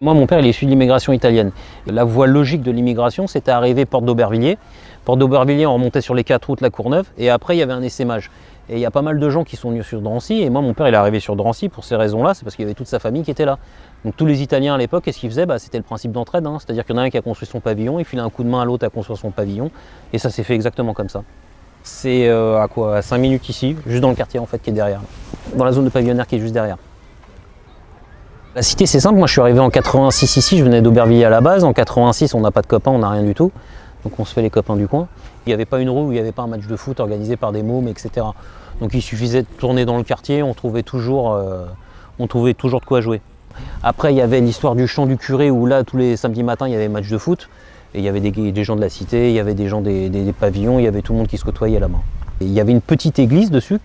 Moi, mon père, il est issu de l'immigration italienne. La voie logique de l'immigration, c'était arriver porte d'Aubervilliers. Porte d'Aubervilliers, on remontait sur les 4 routes La Courneuve, et après, il y avait un essaimage. Et il y a pas mal de gens qui sont venus sur Drancy, et moi, mon père, il est arrivé sur Drancy pour ces raisons-là, c'est parce qu'il y avait toute sa famille qui était là. Donc tous les Italiens à l'époque, qu'est-ce qu'ils faisaient? C'était le principe d'entraide, hein. C'est-à-dire qu'il y en a un qui a construit son pavillon, il filait un coup de main à l'autre à construire son pavillon, et ça s'est fait exactement comme ça. C'est à 5 minutes ici, juste dans le quartier en fait qui est derrière, dans la zone de pavillonnaire qui est juste derrière. La cité, c'est simple, moi je suis arrivé en 86 ici, je venais d'Aubervilliers à la base. En 86, on n'a pas de copains, on n'a rien du tout. Donc on se fait les copains du coin. Il n'y avait pas une rue où il n'y avait pas un match de foot organisé par des mômes, etc. Donc il suffisait de tourner dans le quartier, on trouvait toujours de quoi jouer. Après, il y avait l'histoire du champ du curé où là, tous les samedis matins, il y avait match de foot. Et il y avait des gens de la cité, il y avait des gens des pavillons, il y avait tout le monde qui se côtoyait là-bas. Et il y avait une petite église dessus.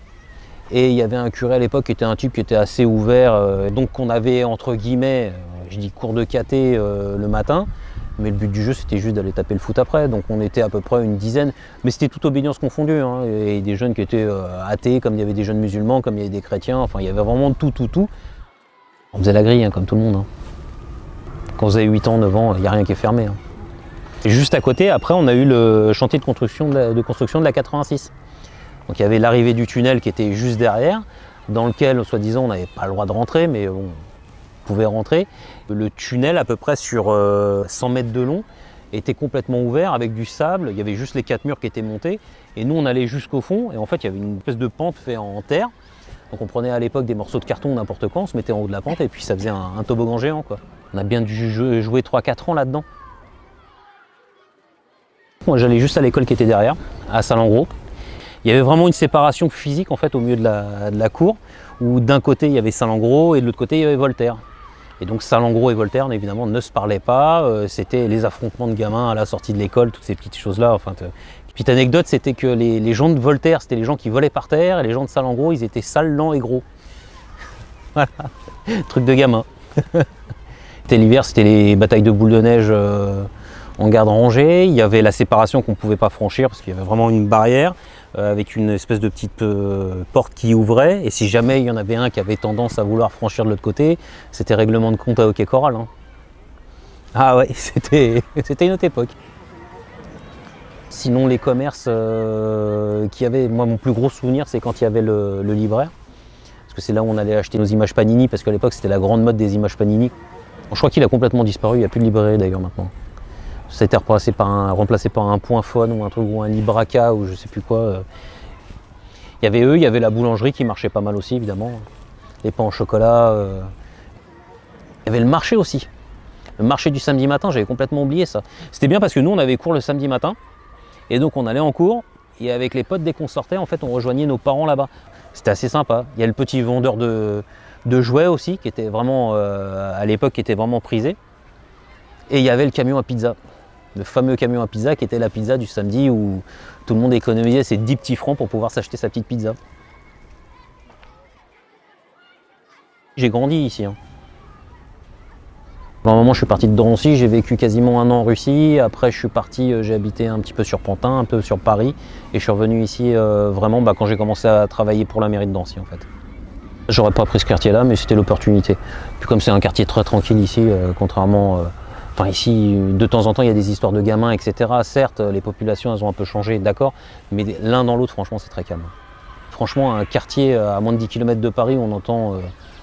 Et il y avait un curé à l'époque qui était un type qui était assez ouvert, donc on avait entre guillemets, je dis cours de caté le matin, mais le but du jeu c'était juste d'aller taper le foot après, donc on était à peu près une dizaine, mais c'était toute obédience confondue, hein, et des jeunes qui étaient athées, comme il y avait des jeunes musulmans, comme il y avait des chrétiens, enfin il y avait vraiment tout. On faisait la grille hein, comme tout le monde. Hein. Quand vous avez 8 ans, 9 ans, il n'y a rien qui est fermé. Hein. Et juste à côté, après on a eu le chantier de construction de la 86. Donc il y avait l'arrivée du tunnel qui était juste derrière, dans lequel, soi-disant, on n'avait pas le droit de rentrer, mais on pouvait rentrer. Le tunnel, à peu près sur 100 mètres de long, était complètement ouvert avec du sable. Il y avait juste les 4 murs qui étaient montés. Et nous, on allait jusqu'au fond. Et en fait, il y avait une espèce de pente faite en terre. Donc on prenait à l'époque des morceaux de carton, n'importe quoi, on se mettait en haut de la pente et puis ça faisait un toboggan géant, quoi. On a bien dû jouer 3-4 ans là-dedans. Moi, j'allais juste à l'école qui était derrière, à Salengros. Il y avait vraiment une séparation physique en fait au milieu de la cour, où d'un côté il y avait Salengros et de l'autre côté il y avait Voltaire. Et donc Salengros et Voltaire évidemment ne se parlaient pas, c'était les affrontements de gamins à la sortie de l'école, toutes ces petites choses-là. Enfin, petite anecdote, c'était que les gens de Voltaire c'était les gens qui volaient par terre, et les gens de Salengros ils étaient sales, lents et gros. Voilà, truc de gamin. L'hiver c'était les batailles de boules de neige en garde rangée, il y avait la séparation qu'on ne pouvait pas franchir parce qu'il y avait vraiment une barrière. Avec une espèce de petite porte qui ouvrait, et si jamais il y en avait un qui avait tendance à vouloir franchir de l'autre côté, c'était règlement de compte à hockey choral. Hein. Ah ouais, c'était une autre époque. Sinon les commerces qu'il y avait, moi mon plus gros souvenir c'est quand il y avait le libraire, parce que c'est là où on allait acheter nos images Panini, parce qu'à l'époque c'était la grande mode des images Panini. Bon, je crois qu'il a complètement disparu, il n'y a plus de librairie d'ailleurs maintenant. Ça a été remplacé par un point phone ou un truc ou un Libraca ou je sais plus quoi. Il y avait eux, il y avait la boulangerie qui marchait pas mal aussi évidemment. Les pains au chocolat. Il y avait le marché aussi. Le marché du samedi matin, j'avais complètement oublié ça. C'était bien parce que nous on avait cours le samedi matin et donc on allait en cours et avec les potes dès qu'on sortait en fait on rejoignait nos parents là-bas. C'était assez sympa. Il y a le petit vendeur de jouets aussi qui était vraiment à l'époque qui était vraiment prisé. Et il y avait le camion à pizza. Le fameux camion à pizza qui était la pizza du samedi où tout le monde économisait ses 10 petits francs pour pouvoir s'acheter sa petite pizza. J'ai grandi ici. Hein. À un moment je suis parti de Drancy, j'ai vécu quasiment 1 an en Russie. Après je suis parti, j'ai habité un petit peu sur Pantin, un peu sur Paris. Et je suis revenu ici vraiment quand j'ai commencé à travailler pour la mairie de Drancy en fait. J'aurais pas pris ce quartier-là, mais c'était l'opportunité. Puis comme c'est un quartier très tranquille ici, contrairement... Enfin ici, de temps en temps, il y a des histoires de gamins, etc. Certes, les populations, elles ont un peu changé, d'accord, mais l'un dans l'autre, franchement, c'est très calme. Franchement, un quartier à moins de 10 km de Paris, où on n'entend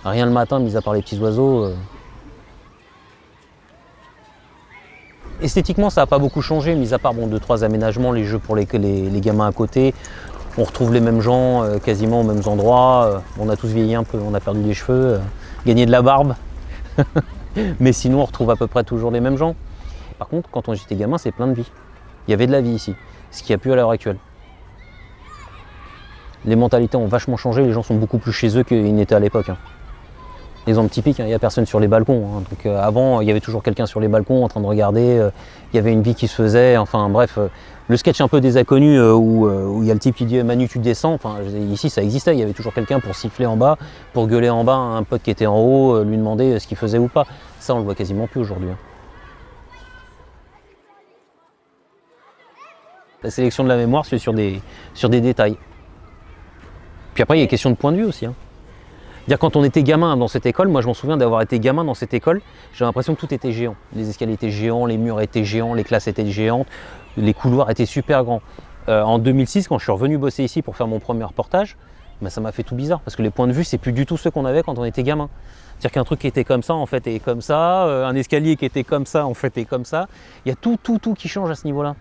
rien le matin, mis à part les petits oiseaux. Esthétiquement, ça n'a pas beaucoup changé, mis à part 2-3 aménagements, les jeux pour les gamins à côté. On retrouve les mêmes gens, quasiment aux mêmes endroits. On a tous vieilli un peu, on a perdu les cheveux, gagné de la barbe. Mais sinon, on retrouve à peu près toujours les mêmes gens. Par contre, quand j'étais gamin, c'est plein de vie. Il y avait de la vie ici, ce qu'il n'y a plus à l'heure actuelle. Les mentalités ont vachement changé, les gens sont beaucoup plus chez eux qu'ils n'étaient à l'époque. Hein. Exemple typique, il n'y a personne sur les balcons. Hein. Donc, avant, il y avait toujours quelqu'un sur les balcons en train de regarder. Il y avait une vie qui se faisait. Enfin bref, le sketch un peu des inconnus où il y a le type qui dit Manu tu descends. Enfin, ici ça existait, il y avait toujours quelqu'un pour siffler en bas, pour gueuler en bas à un pote qui était en haut, lui demander ce qu'il faisait ou pas. Ça on le voit quasiment plus aujourd'hui. Hein. La sélection de la mémoire c'est sur des détails. Puis après il y a question de point de vue aussi. Hein. Dire quand on était gamin dans cette école, moi je m'en souviens d'avoir été gamin dans cette école, j'ai l'impression que tout était géant. Les escaliers étaient géants, les murs étaient géants, les classes étaient géantes, les couloirs étaient super grands. En 2006, quand je suis revenu bosser ici pour faire mon premier reportage, ben, ça m'a fait tout bizarre parce que les points de vue, c'est plus du tout ceux qu'on avait quand on était gamin. C'est-à-dire qu'un truc qui était comme ça, en fait, est comme ça, un escalier qui était comme ça, en fait, est comme ça. Il y a tout qui change à ce niveau-là.